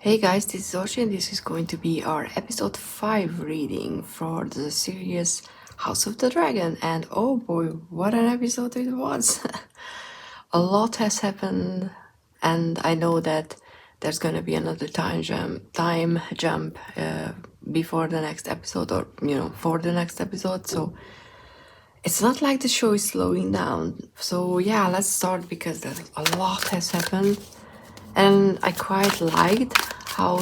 Hey guys, this is Oshi and this is going to be our episode 5 reading for the series House of the Dragon. And oh boy, what an episode it was! A lot has happened, and I know that there's going to be another time jump before the next episode, or for the next episode. So it's not like the show is slowing down. So yeah, let's start because there's a lot has happened. And I quite liked how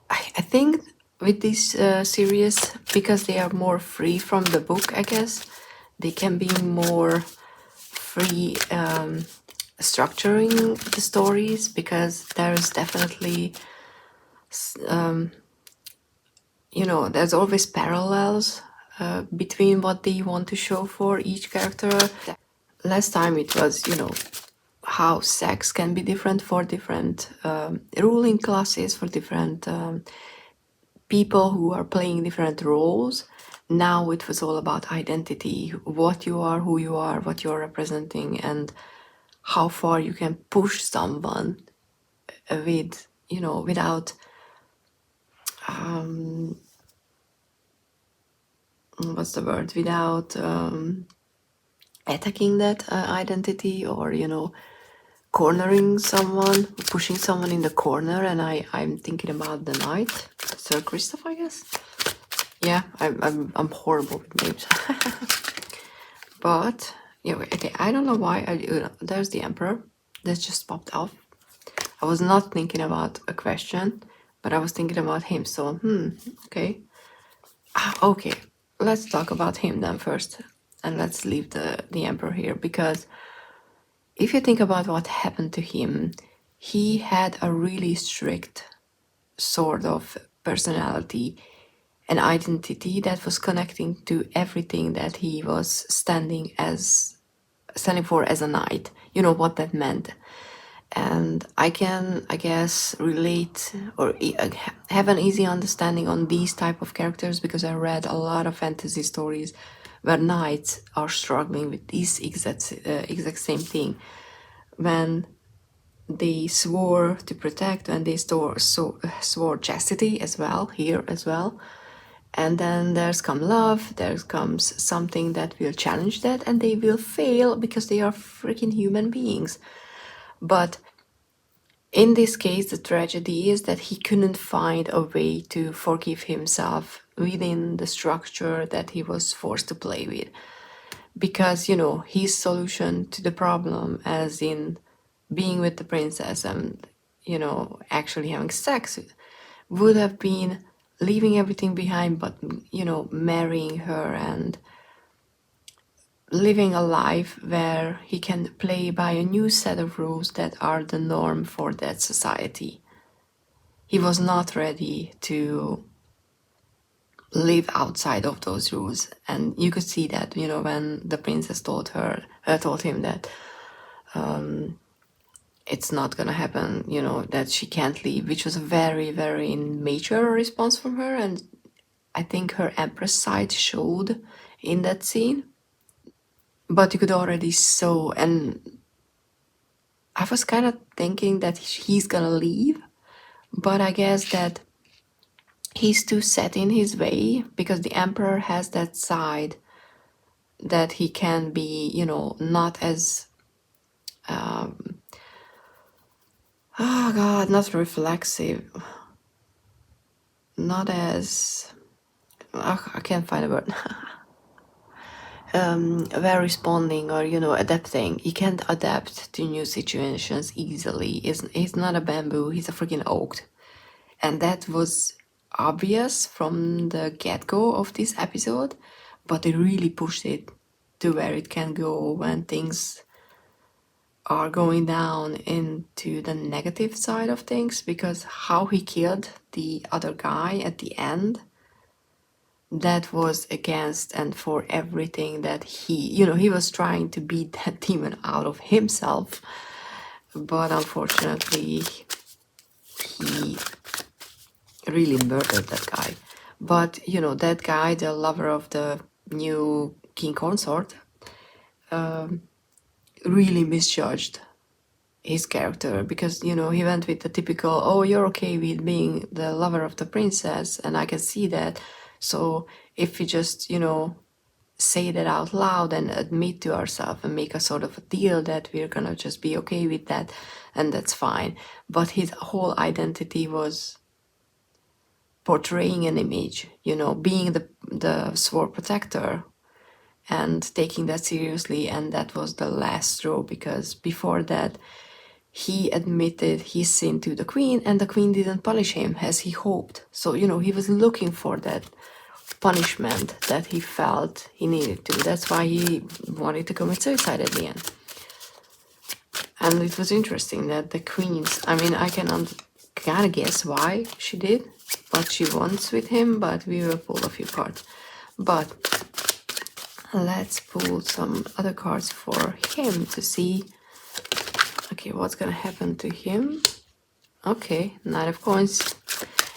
I think with this series, because they are more free from the book, I guess, they can be more free structuring the stories, because there's definitely, there's always parallels between what they want to show for each character. Last time it was, how sex can be different for different ruling classes, for different people who are playing different roles. Now it was all about identity, what you are, who you are, what you're representing, and how far you can push someone with, without what's the word, without attacking that identity, or cornering someone, pushing someone in the corner. And I'm thinking about the knight, Sir Christoph, I guess. Yeah, I'm horrible with names. But yeah, okay, I don't know why there's the emperor that just popped off. I was not thinking about a question, but I was thinking about him. So okay. Okay, let's talk about him then first, and let's leave the emperor here, because if you think about what happened to him, he had a really strict sort of personality and identity that was connecting to everything that he was standing for as a knight. You know what that meant. And I can, I guess, relate or have an easy understanding on these type of characters, because I read a lot of fantasy stories where knights are struggling with this exact same thing. When they swore to protect, and they swore chastity as well, here as well. And then there's come love, there comes something that will challenge that, and they will fail because they are freaking human beings. But in this case, the tragedy is that he couldn't find a way to forgive himself within the structure that he was forced to play with. Because, his solution to the problem, as in being with the princess and, actually having sex, would have been leaving everything behind, but, marrying her and living a life where he can play by a new set of rules that are the norm for that society. He was not ready to live outside of those rules, and you could see that, when the princess told him that it's not gonna happen, that she can't leave, which was a very, very mature response from her. And I think her empress side showed in that scene. But you could already saw, and I was kind of thinking that he's gonna leave, but I guess that he's too set in his way, because the emperor has that side that he can be, not as not reflexive, not as I can't find a word. Very responding, or adapting. He can't adapt to new situations easily. He's not a bamboo, he's a freaking oak. And that was obvious from the get-go of this episode, but they really pushed it to where it can go when things are going down into the negative side of things. Because how he killed the other guy at the end, that was against and for everything that he was trying to beat that demon out of himself. But unfortunately, he really murdered that guy. But that guy, the lover of the new king consort, really misjudged his character, because he went with the typical, oh, you're okay with being the lover of the princess, and I can see that. So if we just say that out loud and admit to ourselves and make a sort of a deal that we're gonna just be okay with that, and that's fine. But his whole identity was portraying an image, being the sword protector and taking that seriously. And that was the last straw, because before that he admitted his sin to the queen, and the queen didn't punish him as he hoped. So he was looking for that punishment that he felt he needed to. That's why he wanted to commit suicide at the end. And it was interesting that the queens, I mean, I can kind of guess why she did what she wants with him, but we will pull a few cards. But let's pull some other cards for him to see, okay, what's gonna happen to him. Okay, Knight of Coins.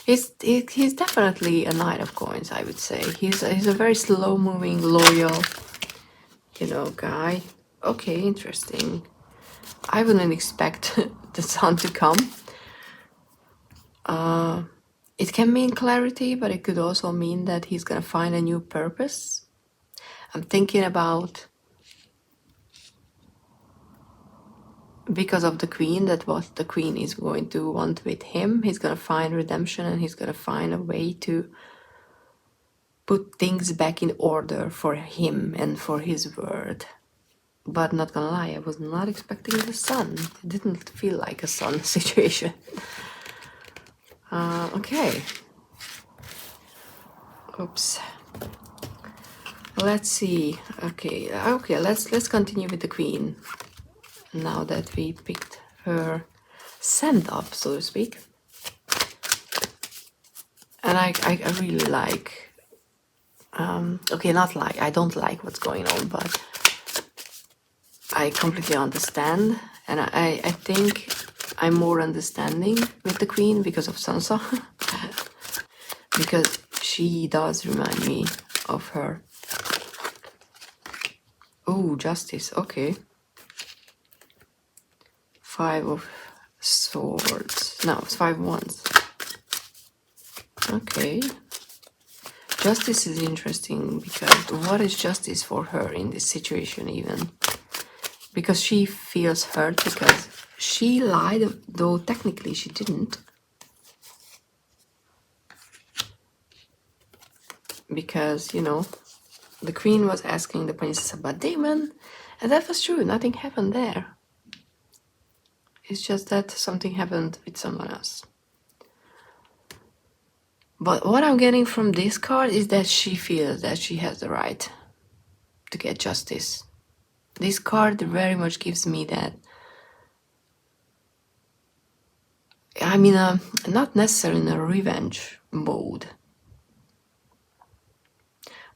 He's definitely a Knight of Coins, I would say. He's a very slow-moving, loyal, guy. Okay, interesting. I wouldn't expect the sun to come. It can mean clarity, but it could also mean that he's gonna find a new purpose. I'm thinking about, because of the queen, that what the queen is going to want with him. He's gonna find redemption, and he's gonna find a way to put things back in order for him and for his word. But not gonna lie, I was not expecting the sun. It didn't feel like a sun situation. Okay. Oops. Let's see. Okay, let's continue with the queen. Now that we picked her scent up, so to speak. And I really like, okay, not like, I don't like what's going on, but I completely understand. And I think I'm more understanding with the queen because of Sansa. Because she does remind me of her. Oh, justice, okay. 5 of swords. No, it's 5 wands. Okay. Justice is interesting, because what is justice for her in this situation even? Because she feels hurt because she lied, though technically she didn't. Because, the queen was asking the princess about Damon, and that was true, nothing happened there. It's just that something happened with someone else. But what I'm getting from this card is that she feels that she has the right to get justice. This card very much gives me that. I mean, not necessarily in a revenge mode,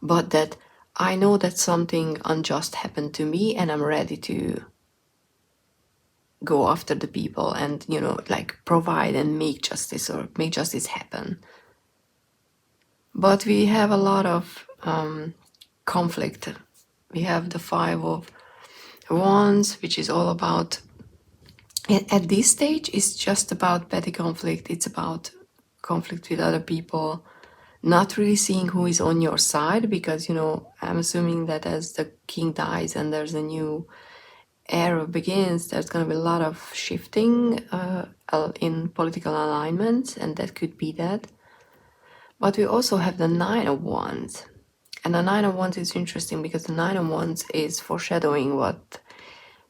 but that I know that something unjust happened to me, and I'm ready to go after the people and, like, provide and make justice, or make justice happen. But we have a lot of conflict. We have the 5 of Wands, which is all about, at this stage, it's just about petty conflict. It's about conflict with other people, not really seeing who is on your side, because, I'm assuming that as the king dies and there's a new era begins, there's going to be a lot of shifting in political alignments, and that could be that. But we also have the 9 of Wands. And the 9 of Wands is interesting, because the 9 of Wands is foreshadowing what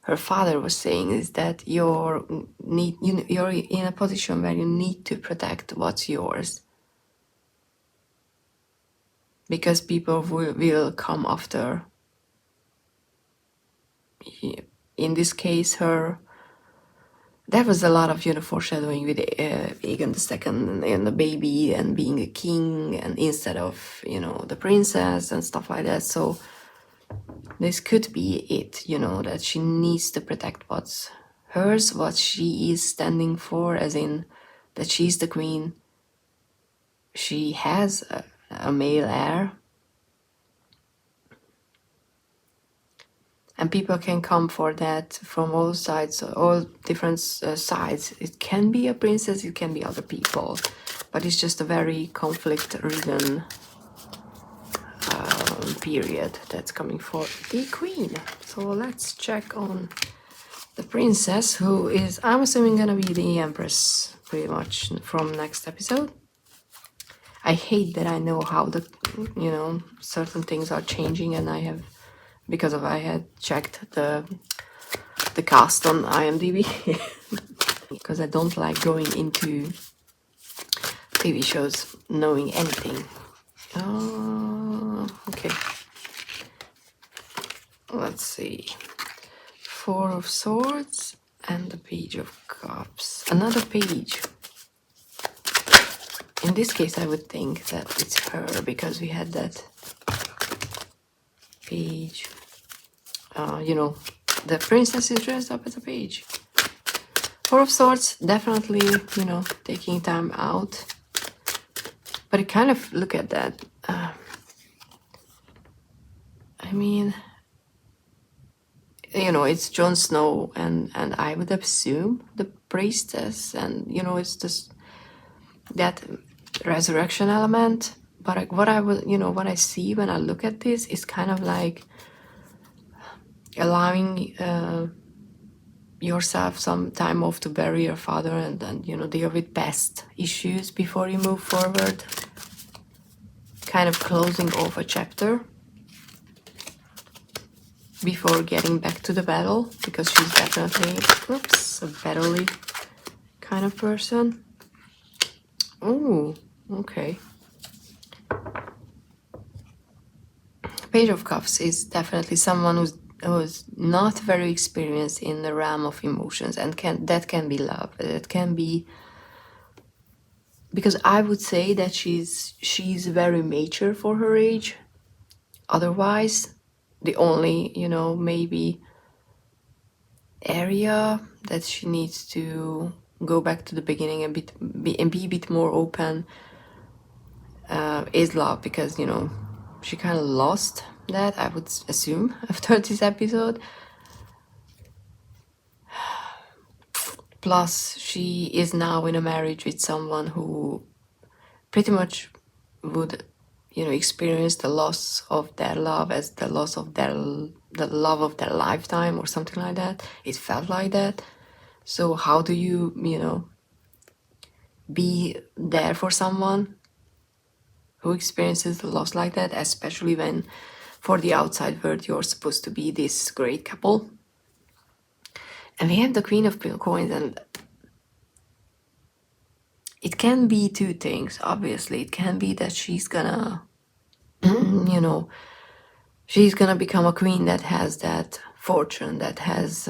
her father was saying, is that you're in a position where you need to protect what's yours. Because people will come after. In this case, there was a lot of foreshadowing with Aegon II and the baby and being a king, and instead of the princess and stuff like that. So this could be it, that she needs to protect what's hers, what she is standing for, as in that she's the queen. She has a male heir. and people can come for that from all sides, all different sides. It can be a princess, it can be other people, but it's just a very conflict-ridden period that's coming for the queen. So let's check on the princess, who is, I'm assuming, gonna be the empress pretty much from next episode. I hate that I know how the, certain things are changing, and I have, because of I had checked the cast on IMDb because I don't like going into TV shows knowing anything. Okay. Let's see. Four of Swords and the Page of Cups. Another page. In this case, I would think that it's her, because we had that page. The princess is dressed up as a page. Four of Swords, definitely, taking time out. But I kind of look at that. I mean, it's Jon Snow, and I would assume the priestess, and it's just that resurrection element. But what I see when I look at this is kind of like allowing yourself some time off to bury your father, and then deal with past issues before you move forward. Kind of closing off a chapter before getting back to the battle, because she's definitely a battle-y kind of person. Oh, okay. Page of Cups is definitely someone who's not very experienced in the realm of emotions, and that can be love. That can be, because I would say that she's very mature for her age. Otherwise, the only maybe area that she needs to go back to the beginning and be a bit more open is love, because she kind of lost that, I would assume, after this episode. Plus, she is now in a marriage with someone who pretty much would experience the loss of their love as the loss of the love of their lifetime, or something like that. It felt like that. So how do you be there for someone who experiences the loss like that, especially when for the outside world you're supposed to be this great couple? And we have the Queen of Coins, and it can be two things. Obviously, it can be that she's gonna she's gonna become a queen that has that fortune, that has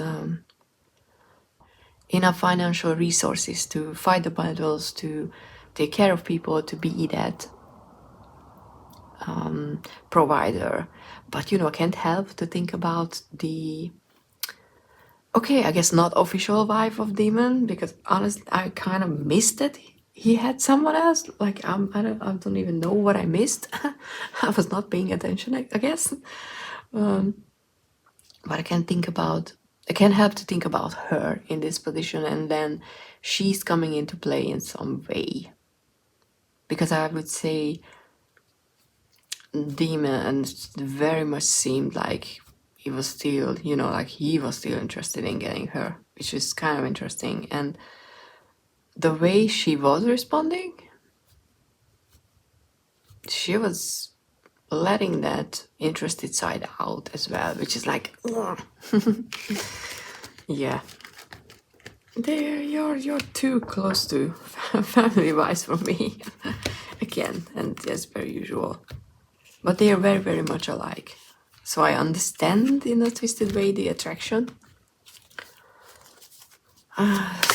enough financial resources to fight the battles, to take care of people, to be that provider. But I can't help to think about the, okay, I guess not official wife of Demon, because honestly I kind of missed it. He had someone else. Like I don't even know what I missed. I was not paying attention, I guess. But I can't help to think about her in this position, and then she's coming into play in some way. Because I would say Demon very much seemed like he was still, he was still interested in getting her, which is kind of interesting. And the way she was responding, she was letting that interested side out as well, which is like, yeah. You're too close to family-wise for me. Again, and yes, per usual. But they are very, very much alike. So I understand in a twisted way the attraction.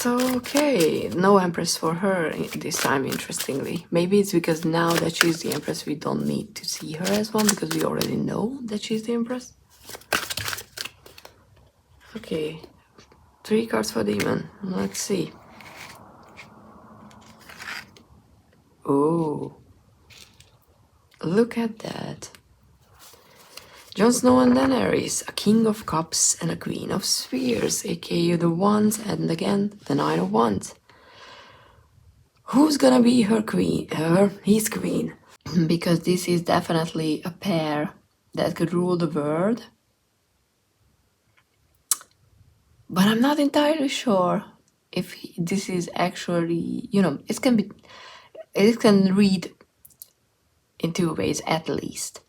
Okay, no Empress for her this time, interestingly. Maybe it's because now that she's the Empress, we don't need to see her as one, because we already know that she's the Empress. Okay, 3 cards for Demon. Let's see. Oh, look at that. Jon Snow and Daenerys, a king of cups and a queen of spears, aka the Wands, and again the Nine of Wands. Who's gonna be her queen? His queen. Because this is definitely a pair that could rule the world. But I'm not entirely sure if this is actually, it can read in two ways at least.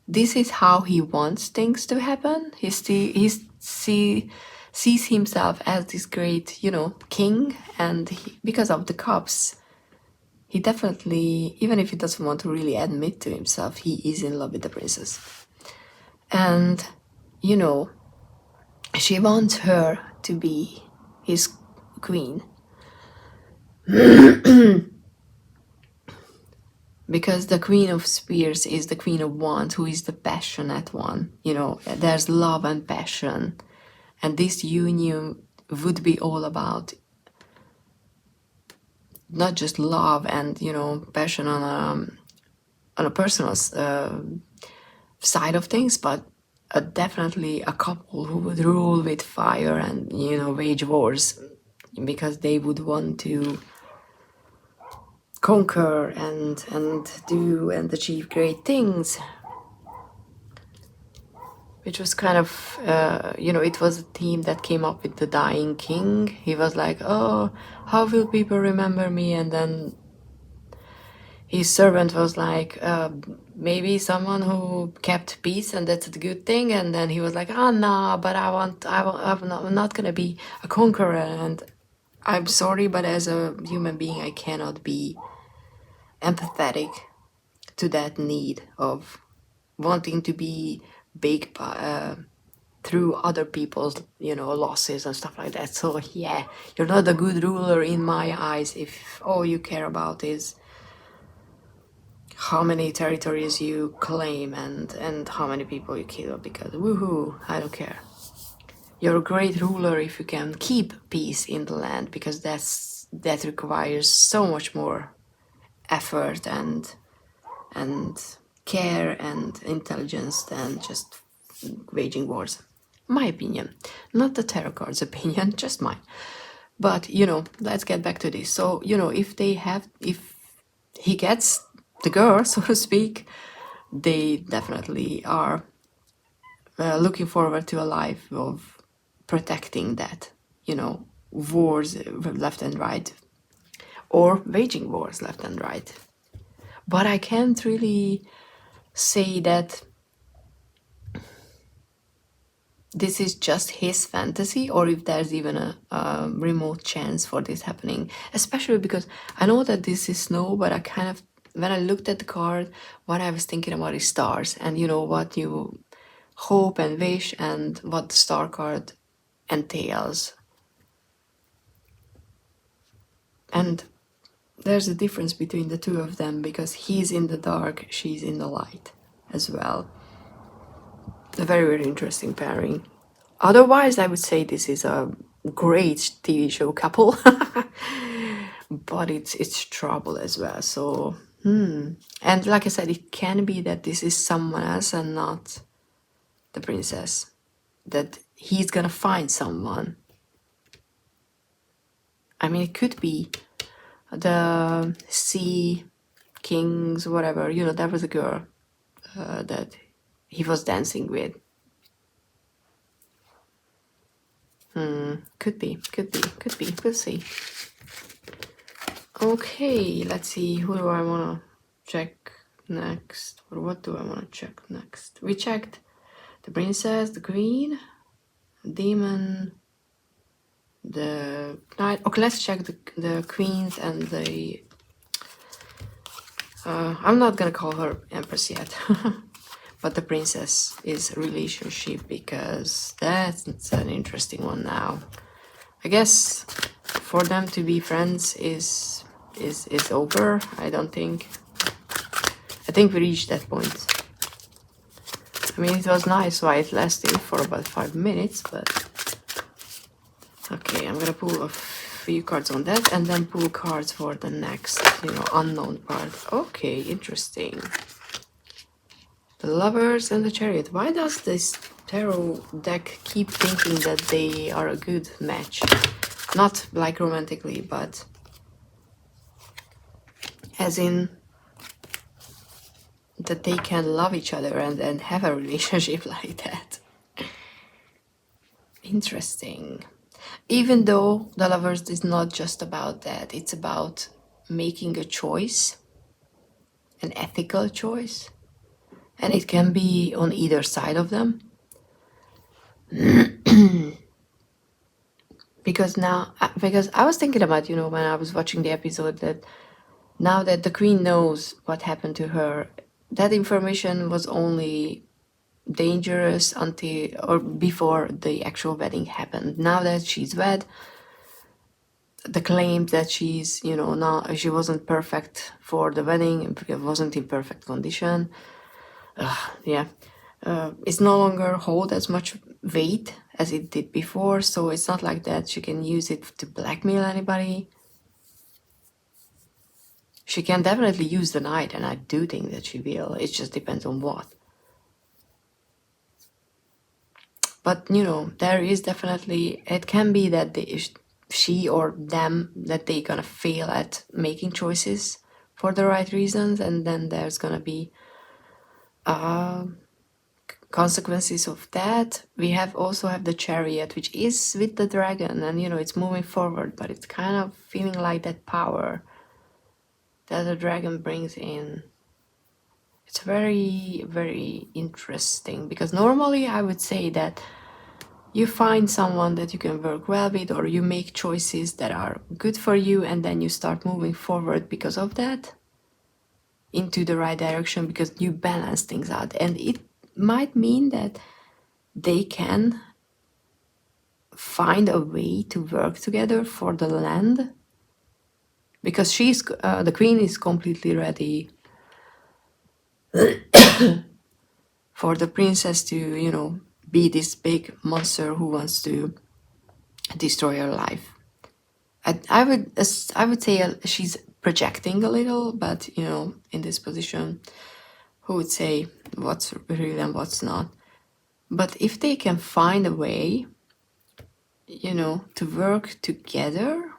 This is how he wants things to happen. He sees himself as this great, king, and because of the cups, he definitely, even if he doesn't want to really admit to himself, he is in love with the princess. And, she wants her to be his queen. Because the Queen of Spears is the Queen of Wands, who is the passionate one. There's love and passion. And this union would be all about not just love and, passion on a personal side of things, but definitely a couple who would rule with fire and, wage wars, because they would want to conquer and do and achieve great things. Which was kind of, it was a theme that came up with the dying king. He was like, oh, how will people remember me? And then his servant was like, maybe someone who kept peace, and that's a good thing. And then he was like, oh, no, but I'm not going to be a conqueror. And I'm sorry, but as a human being, I cannot be empathetic to that need of wanting to be big through other people's losses and stuff like that. So yeah, you're not a good ruler in my eyes if all you care about is how many territories you claim and how many people you kill, because woohoo, I don't care. You're a great ruler if you can keep peace in the land, because that requires so much more effort and care and intelligence than just waging wars. My opinion, not the tarot card's opinion, just mine. But let's get back to this. So if he gets the girl, so to speak, they definitely are looking forward to a life of protecting that, wars left and right, or waging wars left and right. But I can't really say that this is just his fantasy, or if there's even a remote chance for this happening. Especially because I know that this is snow, but I kind of, when I looked at the card, what I was thinking about is stars, and what you hope and wish, and what the star card entails. And there's a difference between the two of them, because he's in the dark, she's in the light as well. A very, very interesting pairing. Otherwise, I would say this is a great TV show couple. But it's trouble as well. So, and like I said, it can be that this is someone else and not the princess. That he's gonna find someone. I mean, it could be the Sea Kings, whatever. There was a girl that he was dancing with. Could be. We'll see. Okay, let's see. Who do I want to check next? Or what do I want to check next? We checked the princess, the queen, demon, the knight. Okay, let's check the queens and the... I'm not gonna call her empress yet. But the princess is relationship, because that's an interesting one now. I guess for them to be friends is over. I think we reached that point. I mean, it was nice while it lasted for about 5 minutes, but okay, I'm gonna pull a few cards on that and then pull cards for the next, unknown part. Okay, interesting. The Lovers and the Chariot. Why does this tarot deck keep thinking that they are a good match? Not like romantically, but as in that they can love each other and have a relationship like that. Interesting. Even though The Lovers is not just about that, it's about making a choice, an ethical choice, and it can be on either side of them. Because I was thinking about, when I was watching the episode, that now that the queen knows what happened to her, that information was only dangerous until or before the actual wedding happened. Now that she's wed, the claim that she's, not, she wasn't perfect for the wedding, it wasn't in perfect condition, it's no longer hold as much weight as it did before. So it's not like that she can use it to blackmail anybody. She can definitely use the knight, and I do think that she will. It just depends on what. But there is definitely, it can be that she or them, that they gonna fail at making choices for the right reasons, and then there's gonna be consequences of that. We also have the Chariot, which is with the dragon, and it's moving forward, but it's kind of feeling like that power that the dragon brings in. It's very, very interesting, because normally I would say that you find someone that you can work well with, or you make choices that are good for you, and then you start moving forward because of that into the right direction, because you balance things out. And it might mean that they can find a way to work together for the land, because the queen is completely ready for the princess to be this big monster who wants to destroy her life. I would say she's projecting a little, but in this position, who would say what's real and what's not? But if they can find a way to work together,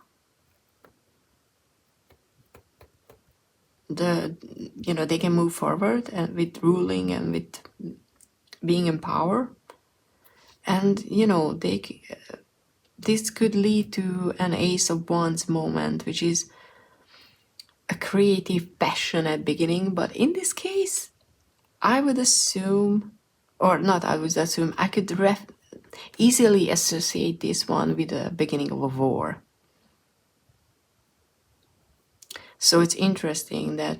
they can move forward and with ruling and with being in power, and this could lead to an Ace of Wands moment, which is a creative, passionate beginning. But in this case, I would assume, or not I would assume, I could easily associate this one with the beginning of a war. So it's interesting that,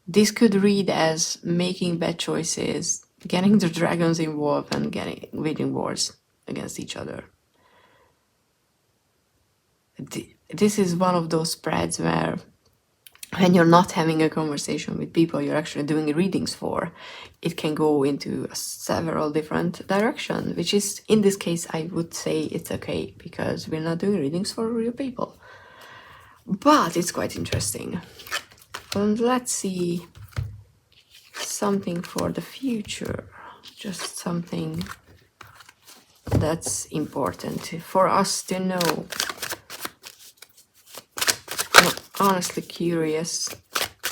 this could read as making bad choices, getting the dragons involved, and waging wars against each other. This is one of those spreads where, when you're not having a conversation with people you're actually doing readings for, it can go into several different directions, which is, in this case, I would say it's okay, because we're not doing readings for real people. But it's quite interesting. And let's see something for the future. Just something that's important for us to know. I'm honestly curious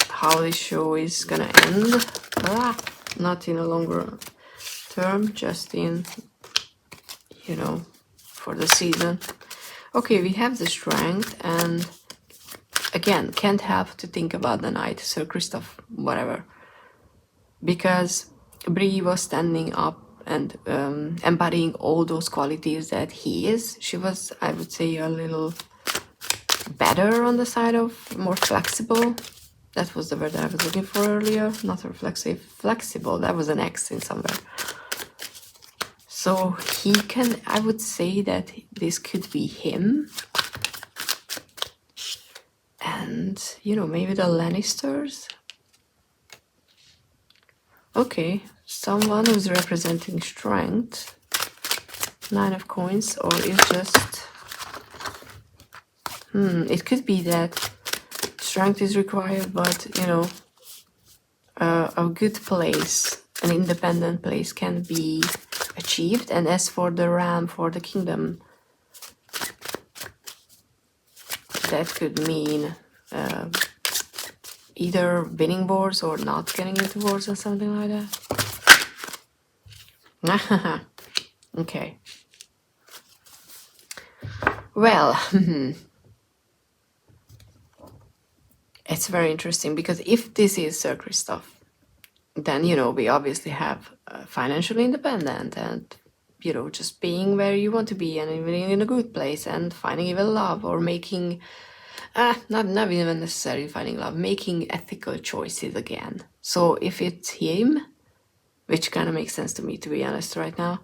how this show is gonna end. Not in a longer term, just in, for the season. Okay, we have the Strength, and again, can't help to think about the Knight, Sir Christoph, whatever. Because Brie was standing up and embodying all those qualities that he is. She was, I would say, a little better on the side of more flexible. That was the word that I was looking for earlier. Not reflexive, flexible. That was an X in somewhere. So he can, I would say that this could be him. And, maybe the Lannisters. Okay, someone who's representing Strength. 9 of Coins, or is just... it could be that Strength is required, but, a good place, an independent place, can be achieved. And as for the realm, for the kingdom, that could mean either winning wars or not getting into wars or something like that. Okay. Well, it's very interesting, because if this is Sir Christoph, then, you know, we obviously have financially independent and, you know, just being where you want to be and living in a good place and finding even love, or making, not even necessarily finding love, making ethical choices again. So if it's him, which kind of makes sense to me, to be honest, right now,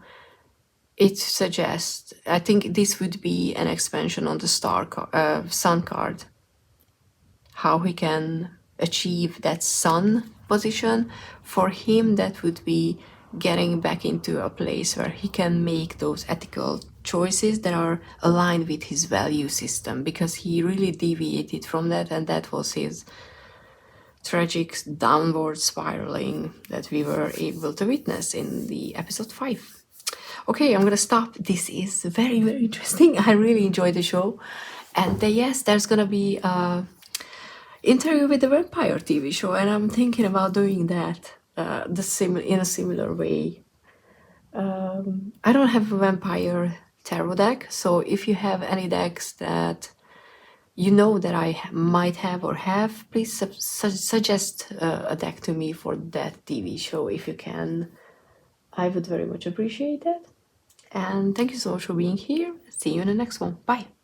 it suggests, I think this would be an expansion on the sun card, how he can achieve that sun position. For him, that would be getting back into a place where he can make those ethical choices that are aligned with his value system, because he really deviated from that, and that was his tragic downward spiraling that we were able to witness in the episode 5. Okay, I'm gonna stop. This is very, very interesting. I really enjoyed the show. And yes, there's gonna be Interview with the Vampire TV show, and I'm thinking about doing that in a similar way. I don't have a vampire tarot deck, so if you have any decks that you know that I might have or have, please suggest a deck to me for that TV show if you can. I would very much appreciate that. And thank you so much for being here. See you in the next one. Bye.